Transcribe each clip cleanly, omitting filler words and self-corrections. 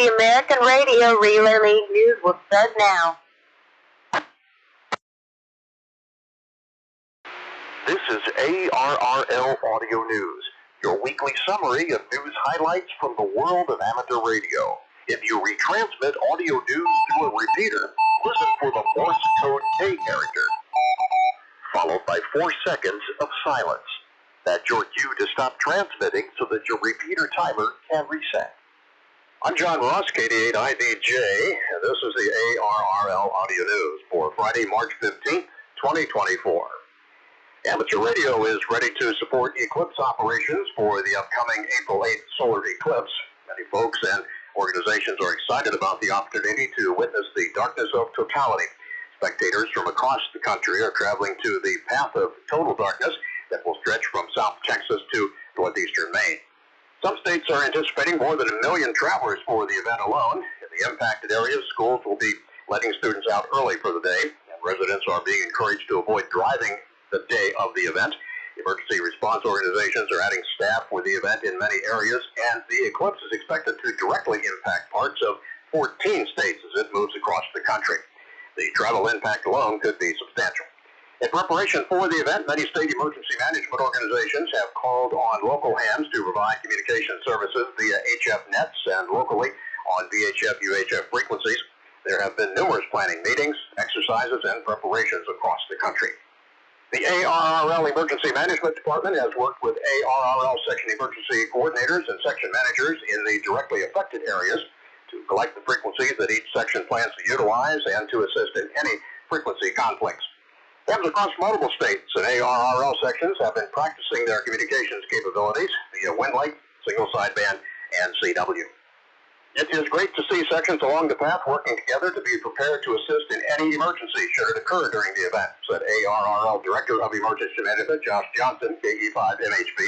The American Radio Relay League News will start now. This is ARRL Audio News, your weekly summary of news highlights from the world of amateur radio. If you retransmit audio news through a repeater, listen for the Morse code K character, followed by 4 seconds of silence. That's your cue to stop transmitting so that your repeater timer can reset. I'm John Ross, KD8IDJ, and this is the ARRL Audio News for Friday, March 15th, 2024. Amateur radio is ready to support eclipse operations for the upcoming April 8th solar eclipse. Many folks and organizations are excited about the opportunity to witness the darkness of totality. Spectators from across the country are traveling to the path of total darkness that will stretch from South Texas to northeastern Maine. Some states are anticipating more than 1 million travelers for the event alone. In the impacted areas, schools will be letting students out early for the day, and residents are being encouraged to avoid driving the day of the event. Emergency response organizations are adding staff for the event in many areas, and the eclipse is expected to directly impact parts of 14 states as it moves across the country. The travel impact alone could be substantial. In preparation for the event, many state emergency management organizations have called on local hams to provide communication services via HF nets and locally on VHF, UHF frequencies. There have been numerous planning meetings, exercises, and preparations across the country. The ARRL Emergency Management Department has worked with ARRL section emergency coordinators and section managers in the directly affected areas to collect the frequencies that each section plans to utilize and to assist in any frequency conflicts. Hams across multiple states and ARRL sections have been practicing their communications capabilities via WinLink, single sideband, and CW. It is great to see sections along the path working together to be prepared to assist in any emergency should it occur during the event, said ARRL Director of Emergency Management Josh Johnson, KE5MHB.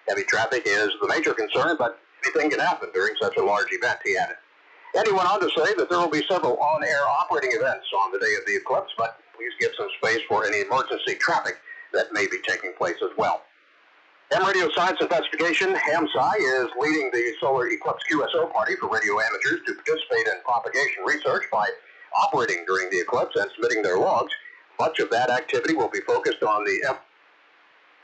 Heavy traffic is the major concern, but anything can happen during such a large event, he added. And he went on to say that there will be several on-air operating events on the day of the eclipse, but please give some space for any emergency traffic that may be taking place as well. Ham Radio Science Investigation, HAMSI, is leading the Solar Eclipse QSO Party for radio amateurs to participate in propagation research by operating during the eclipse and submitting their logs. Much of that activity will be focused on the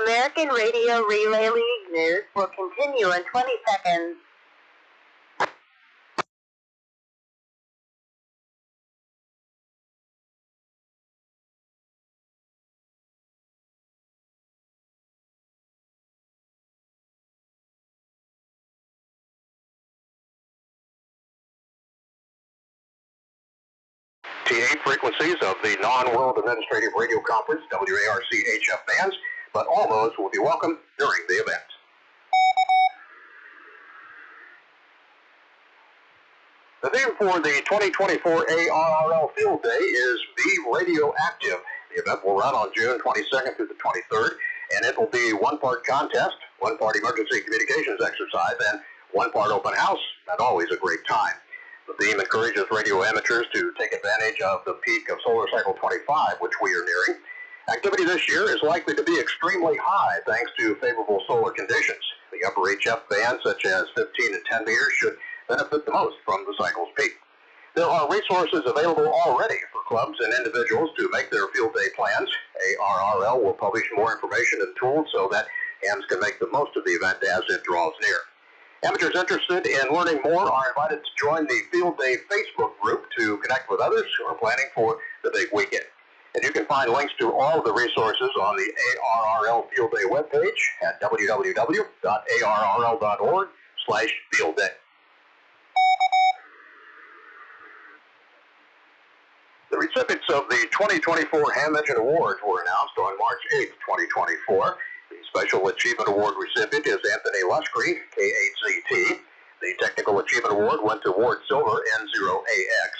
American Radio Relay League News will continue in 20 seconds. T8 frequencies of the non-World Administrative Radio Conference, WARC HF bands, but all those will be welcome during the event. The theme for the 2024 ARRL Field Day is Be Radioactive. The event will run on June 22nd through the 23rd, and it will be 1 part contest, 1 part emergency communications exercise, and 1 part open house, and always a great time. The theme encourages radio amateurs to take advantage of the peak of solar cycle 25, which we are nearing. Activity this year is likely to be extremely high thanks to favorable solar conditions. The upper HF bands, such as 15 and 10 meters, should benefit the most from the cycle's peak. There are resources available already for clubs and individuals to make their field day plans. ARRL will publish more information and tools so that hams can make the most of the event as it draws near. Amateurs interested in learning more are invited to join the Field Day Facebook group to connect with others who are planning for the big weekend. And you can find links to all of the resources on the ARRL Field Day webpage at www.arrl.org/fieldday. The recipients of the 2024 Ham Engine Awards were announced on March 8th, 2024. The Special Achievement Award recipient is Anthony Luscree, K8ZT. The Technical Achievement Award went to Ward Silver, N0AX.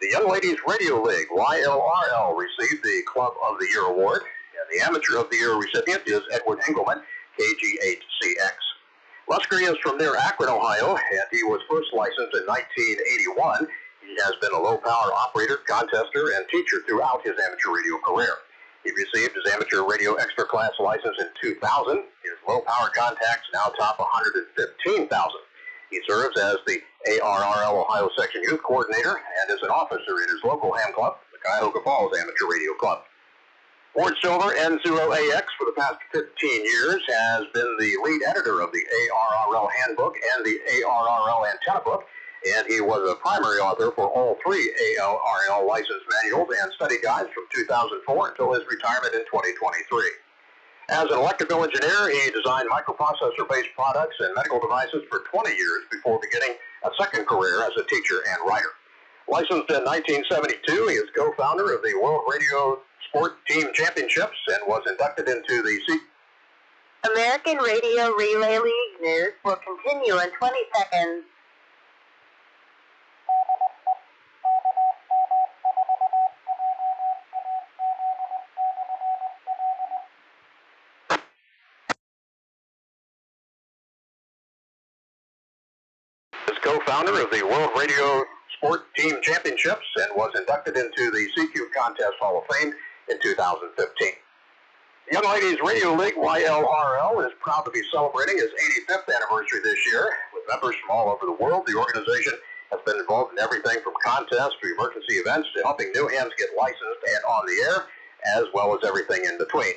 The Young Ladies Radio League, YLRL, received the Club of the Year Award, and the Amateur of the Year recipient is Edward Engelman, KG8CX. Luscree is from near Akron, Ohio, and he was first licensed in 1981. He has been a low-power operator, contester, and teacher throughout his amateur radio career. He received his amateur radio extra class license in 2000. His low-power contacts now top 115,000. He serves as the ARRL Ohio Section Youth Coordinator and is an officer in his local ham club, the Cuyahoga Falls Amateur Radio Club. Ward Silver, N0AX, for the past 15 years, has been the lead editor of the ARRL Handbook and the ARRL Antenna Book, and he was a primary author for all three ARRL license manuals and study guides from 2004 until his retirement in 2023. As an electrical engineer, he designed microprocessor-based products and medical devices for 20 years before beginning a second career as a teacher and writer. Licensed in 1972, he is co-founder of the World Radio Sport Team Championships and was inducted into the American Radio Relay League news will continue in 20 seconds. Is co-founder of the World Radio Sport Team Championships and was inducted into the CQ Contest Hall of Fame in 2015. The Young Ladies Radio League, YLRL, is proud to be celebrating its 85th anniversary this year. With members from all over the world, the organization has been involved in everything from contests to emergency events to helping new hams get licensed and on the air, as well as everything in between.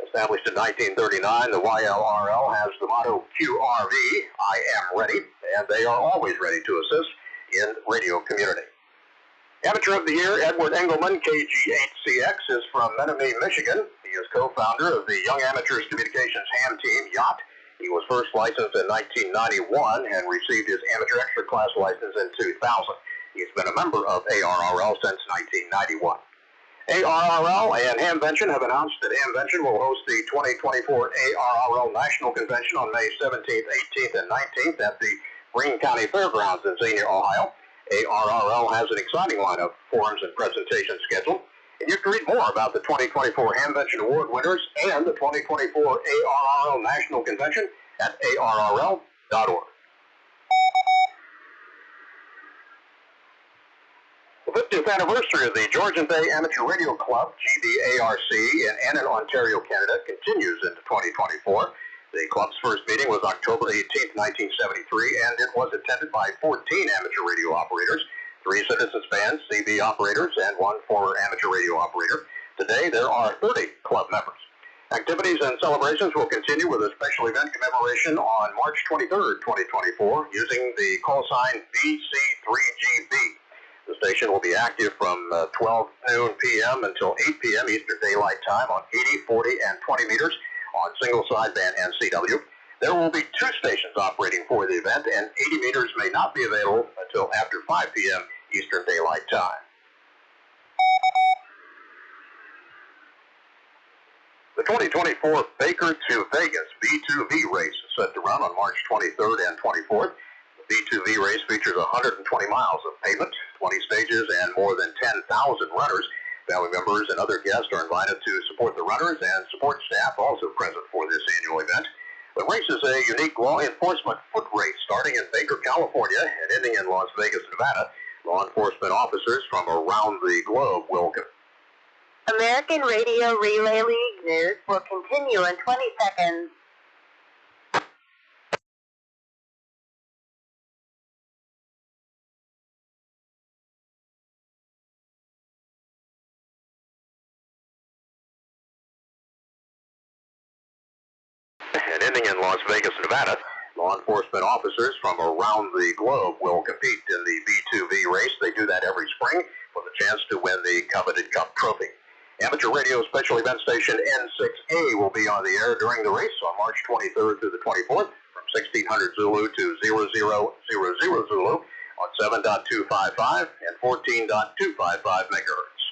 Established in 1939, the YLRL has the motto QRV, I am ready, and they are always ready to assist in radio community. Amateur of the Year, Edward Engelman, KG8CX, is from Menominee, Michigan. He is co-founder of the Young Amateurs Communications Ham Team, Yacht. He was first licensed in 1991 and received his amateur extra class license in 2000. He's been a member of ARRL since 1991. ARRL and Hamvention have announced that Hamvention will host the 2024 ARRL National Convention on May 17th, 18th, and 19th at the Greene County Fairgrounds in Xenia, Ohio. ARRL has an exciting lineup of forums and presentations scheduled, and you can read more about the 2024 Hamvention Award winners and the 2024 ARRL National Convention at arrl.org. The 50th anniversary of the Georgian Bay Amateur Radio Club, GBARC, in Annan, Ontario, Canada, continues into 2024. The club's first meeting was October 18, 1973, and it was attended by 14 amateur radio operators, 3 citizens bands, CB operators, and 1 former amateur radio operator. Today, there are 30 club members. Activities and celebrations will continue with a special event commemoration on March 23, 2024, using the call sign BC3GB. The station will be active from 12 noon p.m. until 8 p.m. Eastern Daylight Time on 80, 40, and 20 meters on single sideband and CW. There will be 2 stations operating for the event, and 80 meters may not be available until after 5 p.m. Eastern Daylight Time. The 2024 Baker to Vegas B2V race is set to run on March 23rd and 24th. The B2V race features 120 miles of pavement, 20 stages, and more than 10,000 runners. Family members and other guests are invited to support the runners, and support staff also present for this annual event. The race is a unique law enforcement foot race starting in Baker, California, and ending in Las Vegas, Nevada. Law enforcement officers from around the globe will American Radio Relay League news will continue in 20 seconds. and ending in Las Vegas, Nevada. Law enforcement officers from around the globe will compete in the B2V race. They do that every spring with a chance to win the coveted Cup Trophy. Amateur radio special event station N6A will be on the air during the race on March 23rd through the 24th from 1600 Zulu to 0000 Zulu on 7.255 and 14.255 megahertz.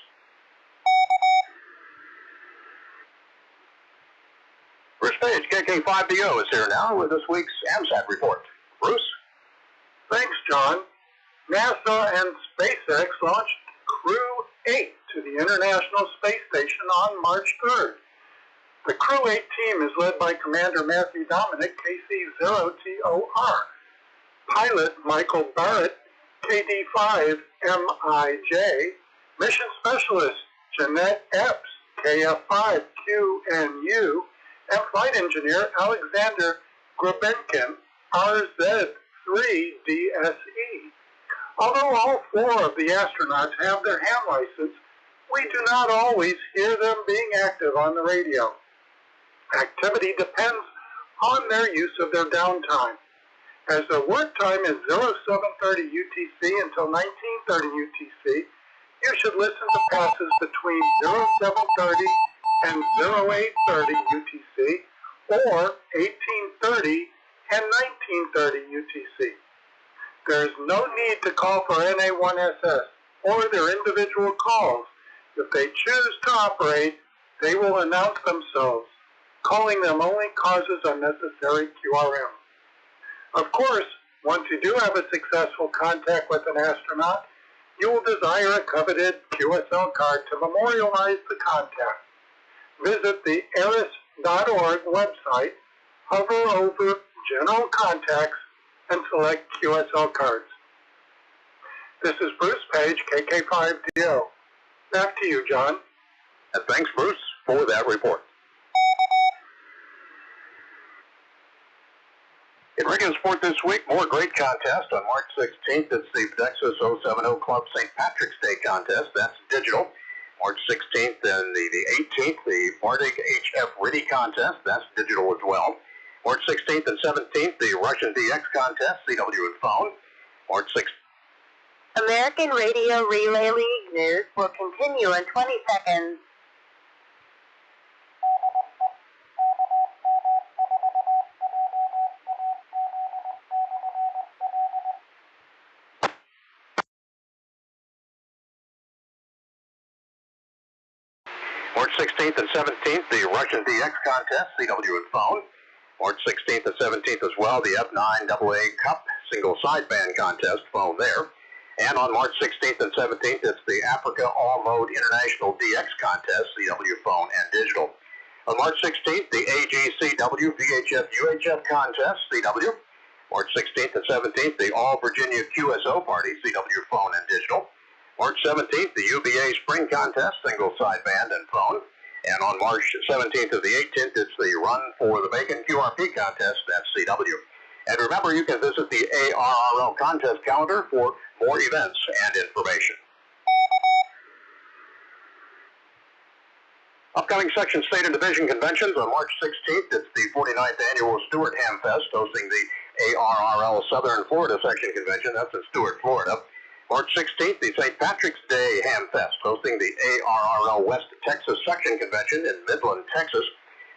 Bruce Page, KK5DO, is here now with this week's AMSAT report. Bruce? Thanks, John. NASA and SpaceX launched Crew 8 to the International Space Station on March 3rd. The Crew 8 team is led by Commander Matthew Dominic, KC-0TOR, pilot Michael Barrett, KD-5MIJ, mission specialist Jeanette Epps, KF-5QNU, and flight engineer Alexander Grabenkin, RZ DSE. Although all 4 of the astronauts have their ham license, we do not always hear them being active on the radio. Activity depends on their use of their downtime. As their work time is 0730 UTC until 1930 UTC, you should listen to passes between 0730 and 0830 UTC or 1830 and 1930 UTC. There is no need to call for NA1SS or their individual calls. If they choose to operate, they will announce themselves. Calling them only causes unnecessary QRM. Of course, once you do have a successful contact with an astronaut, you will desire a coveted QSL card to memorialize the contact. Visit the eris.org website, hover over General Contacts, and select QSL cards. This is Bruce Page, KK5DO. Back to you, John. And thanks, Bruce, for that report. In regular sport this week, more great contests. On March 16th, it's the Texas 070 Club St. Patrick's Day contest. That's digital. March 16th and the 18th, the Bardig HF Riddy contest. That's digital as well. March 16th and 17th, the Russian DX contest, CW and phone. March 16th. American Radio Relay League news will continue in 20 seconds. March 16th and 17th, the Russian DX contest, CW and phone. March 16th and 17th as well, the F9AA Cup single sideband contest, phone there. And on March 16th and 17th, it's the Africa All-Mode International DX contest, CW phone and digital. On March 16th, the AGCW VHF UHF contest, CW. March 16th and 17th, the All Virginia QSO Party, CW phone and digital. March 17th, the UBA Spring Contest, single sideband and phone. And on March 17th to the 18th, it's the Run for the Bacon QRP Contest, that's CW. And remember, you can visit the ARRL contest calendar for more events and information. Upcoming Section, State, and Division conventions on March 16th, it's the 49th Annual Stewart Ham Fest, hosting the ARRL Southern Florida Section Convention. That's in Stewart, Florida. March 16th, the St. Patrick's Day Ham Fest, hosting the ARRL West Texas Section Convention in Midland, Texas.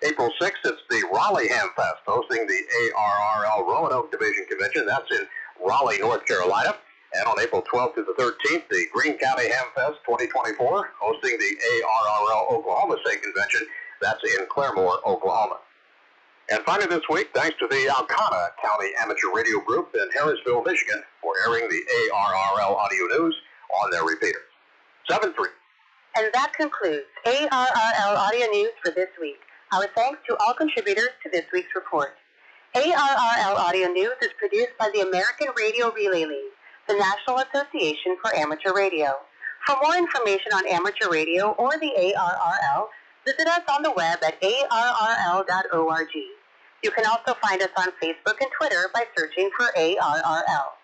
April 6th, it's the Raleigh Ham Fest, hosting the ARRL Roanoke Division Convention. That's in Raleigh, North Carolina. And on April 12th to the 13th, the Greene County Ham Fest 2024, hosting the ARRL Oklahoma State Convention. That's in Claremore, Oklahoma. And finally this week, thanks to the Alcona County Amateur Radio Group in Harrisville, Michigan, for airing the ARRL audio news on their repeater. 7-3. And that concludes ARRL audio news for this week. Our thanks to all contributors to this week's report. ARRL audio news is produced by the American Radio Relay League, the National Association for Amateur Radio. For more information on amateur radio or the ARRL, visit us on the web at arrl.org. You can also find us on Facebook and Twitter by searching for ARRL.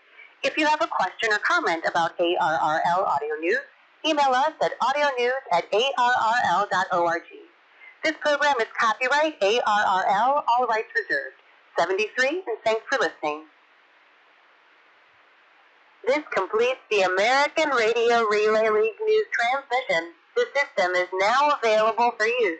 If you have a question or comment about ARRL audio news, email us at audionews@arrl.org. This program is copyright ARRL, all rights reserved. 73, and thanks for listening. This completes the American Radio Relay League news transmission. The system is now available for use.